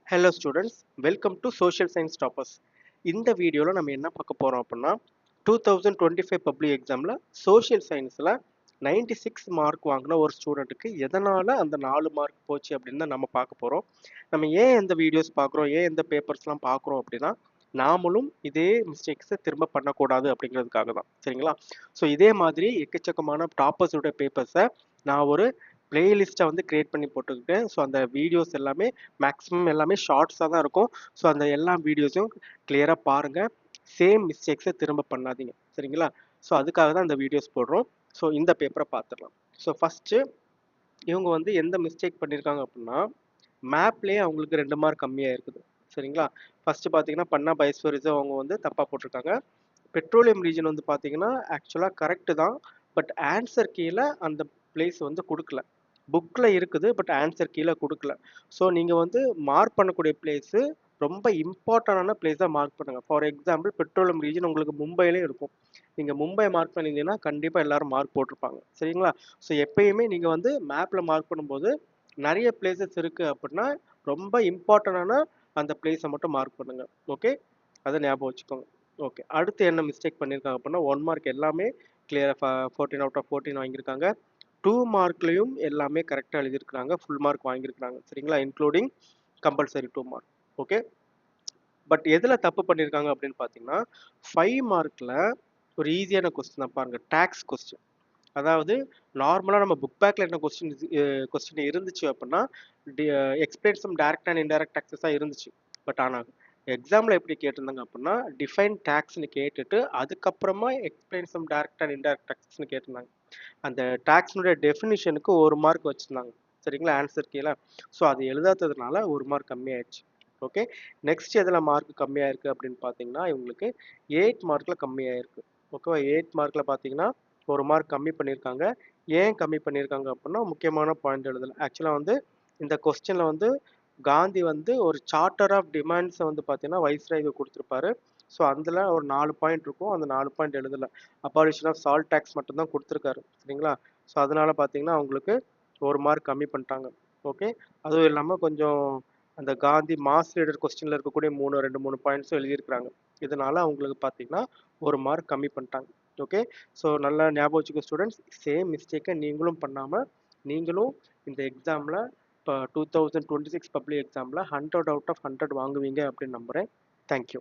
Hello students, welcome to Social Science Toppers. இந்த வீடியோவில் நம்ம என்ன பார்க்க போகிறோம் அப்படின்னா 2025 பப்ளிக் எக்ஸாமில் சோஷியல் சயின்ஸில் 96 மார்க் வாங்கின ஒரு ஸ்டூடெண்ட்டுக்கு எதனால் அந்த 4 மார்க் போச்சு அப்படின்னு தான் நம்ம பார்க்க போகிறோம். நம்ம ஏன் இந்த வீடியோஸ் பார்க்குறோம், ஏன் இந்த பேப்பர்ஸ்லாம் பார்க்குறோம் அப்படின்னா நாமளும் இதே மிஸ்டேக்ஸை திரும்ப பண்ணக்கூடாது அப்படிங்கிறதுக்காக தான். சரிங்களா? ஸோ இதே மாதிரி எக்கச்சக்கமான டாப்பர்ஸோட பேப்பர்ஸை நான் ஒரு பிளேலிஸ்ட்டை வந்து கிரியேட் பண்ணி போட்டுக்கிட்டேன். ஸோ அந்த வீடியோஸ் எல்லாமே மேக்ஸிமம் எல்லாமே ஷார்ட்ஸாக தான் இருக்கும். ஸோ அந்த எல்லா வீடியோஸையும் கிளியராக பாருங்கள். சேம் மிஸ்டேக்ஸை திரும்ப பண்ணாதீங்க. சரிங்களா? ஸோ அதுக்காக தான் இந்த வீடியோஸ் போடுறோம். ஸோ இந்த பேப்பரை பார்த்துடலாம். ஸோ ஃபஸ்ட்டு இவங்க வந்து எந்த மிஸ்டேக் பண்ணியிருக்காங்க அப்படின்னா மேப்லேயே அவங்களுக்கு 2 மார்க் கம்மியாக இருக்குது. சரிங்களா? ஃபஸ்ட்டு பார்த்தீங்கன்னா பண்ணா பைஸ்வரிஸை அவங்க வந்து தப்பாக போட்டிருக்காங்க. பெட்ரோலியம் ரீஜன் வந்து பார்த்தீங்கன்னா ஆக்சுவலாக கரெக்டு தான். பட் ஆன்சர் கீழே அந்த பிளேஸ் வந்து கொடுக்கல. புக்கில் இருக்குது பட் ஆன்சர் கீழே கொடுக்கல. ஸோ நீங்கள் வந்து மார்க் பண்ணக்கூடிய பிளேஸு ரொம்ப இம்பார்ட்டண்டான பிளேஸாக மார்க் பண்ணுங்கள். ஃபார் எக்ஸாம்பிள் பெட்ரோலியம் ரீஜன் உங்களுக்கு மும்பையிலே இருக்கும். நீங்கள் மும்பை மார்க் பண்ணிங்கன்னா கண்டிப்பாக எல்லாரும் மார்க் போட்டிருப்பாங்க. சரிங்களா? ஸோ எப்பயுமே நீங்கள் வந்து மேப்பில் மார்க் பண்ணும்போது நிறைய பிளேசஸ் இருக்குது அப்படின்னா ரொம்ப இம்பார்ட்டண்டான அந்த பிளேஸை மட்டும் மார்க் பண்ணுங்கள். ஓகே, அதை ஞாபகம் வச்சுக்கோங்க. ஓகே, அடுத்து என்ன மிஸ்டேக் பண்ணியிருக்காங்க அப்படின்னா 1 மார்க் எல்லாமே கிளியராக 14 அவுட் ஆஃப் 14 வாங்கியிருக்காங்க. 2 மார்க்லையும் எல்லாமே கரெக்டாக எழுதியிருக்கிறாங்க, ஃபுல் மார்க் வாங்கியிருக்கிறாங்க. சரிங்களா? Including compulsory 2 mark. Okay, but எதில் தப்பு பண்ணியிருக்காங்க அப்படின்னு பார்த்தீங்கன்னா 5 மார்க்கில் ஒரு ஈஸியான கொஸ்டின் தான் பாருங்கள், டேக்ஸ் கொஸ்டின். அதாவது நார்மலாக நம்ம புக் பேக்கில் என்ன கொஸ்டின் இருந்துச்சு அப்படின்னா explain some direct and indirect டாக்ஸஸாக இருந்துச்சு. பட் ஆனால் எக்ஸாமில் எப்படி கேட்டிருந்தாங்க அப்படின்னா டிஃபைன் டேக்ஸ்னு கேட்டுட்டு அதுக்கப்புறமா explain some direct and indirect டாக்ஸஸ்னு கேட்டிருந்தாங்க. அந்த டேக்ஸ்னுடைய டெஃபினிஷனுக்கு 1 மார்க் வச்சுருந்தாங்க. சரிங்களா? ஆன்சர் கீழே. ஸோ அது எழுதாததுனால 1 மார்க் கம்மியாயிடுச்சு. ஓகே, நெக்ஸ்ட் எதில் மார்க் கம்மியாக இருக்குது அப்படின்னு பார்த்தீங்கன்னா இவங்களுக்கு 8 மார்க்கில் கம்மியாக இருக்குது. ஓகேவா? 8 மார்க்கில் பார்த்தீங்கன்னா 1 மார்க் கம்மி பண்ணியிருக்காங்க. ஏன் கம்மி பண்ணியிருக்காங்க அப்படின்னா முக்கியமான பாயிண்ட் எழுதலை. ஆக்சுவலாக வந்து இந்த கொஸ்டினில் வந்து காந்தி வந்து ஒரு சார்ட்டர் ஆஃப் டிமாண்ட்ஸை வந்து பார்த்தீங்கன்னா வைஸ்ராய்க்கு கொடுத்துருப்பாரு. ஸோ அதில் ஒரு 4 பாயிண்ட் இருக்கும். அந்த 4 பாயிண்ட் எழுதலை. அபாலிஷன் ஆஃப் சால்ட் டேக்ஸ் மட்டும்தான் கொடுத்துருக்காரு. சரிங்களா? ஸோ அதனால் பார்த்தீங்கன்னா அவங்களுக்கு 1 மார்க் கம்மி பண்ணிட்டாங்க. ஓகே, அதுவும் இல்லாமல் கொஞ்சம் அந்த காந்தி மாஸ் லீடர் கொஸ்டினில் இருக்கக்கூடிய 2-3 பாயிண்ட்ஸும் எழுதியிருக்கிறாங்க. இதனால அவங்களுக்கு பார்த்தீங்கன்னா 1 மார்க் கம்மி பண்ணிட்டாங்க. ஓகே, ஸோ நல்லா ஞாபகம் வச்சுக்கோ ஸ்டூடெண்ட்ஸ், சேம் மிஸ்டேக்கை நீங்களும் பண்ணாமல் நீங்களும் இந்த எக்ஸாமில் இப்போ 2026 பப்ளிக் எக்ஸாமில் 100 அவுட் ஆஃப் 100 வாங்குவீங்க அப்படின்னு நம்புகிறேன். தேங்க்யூ.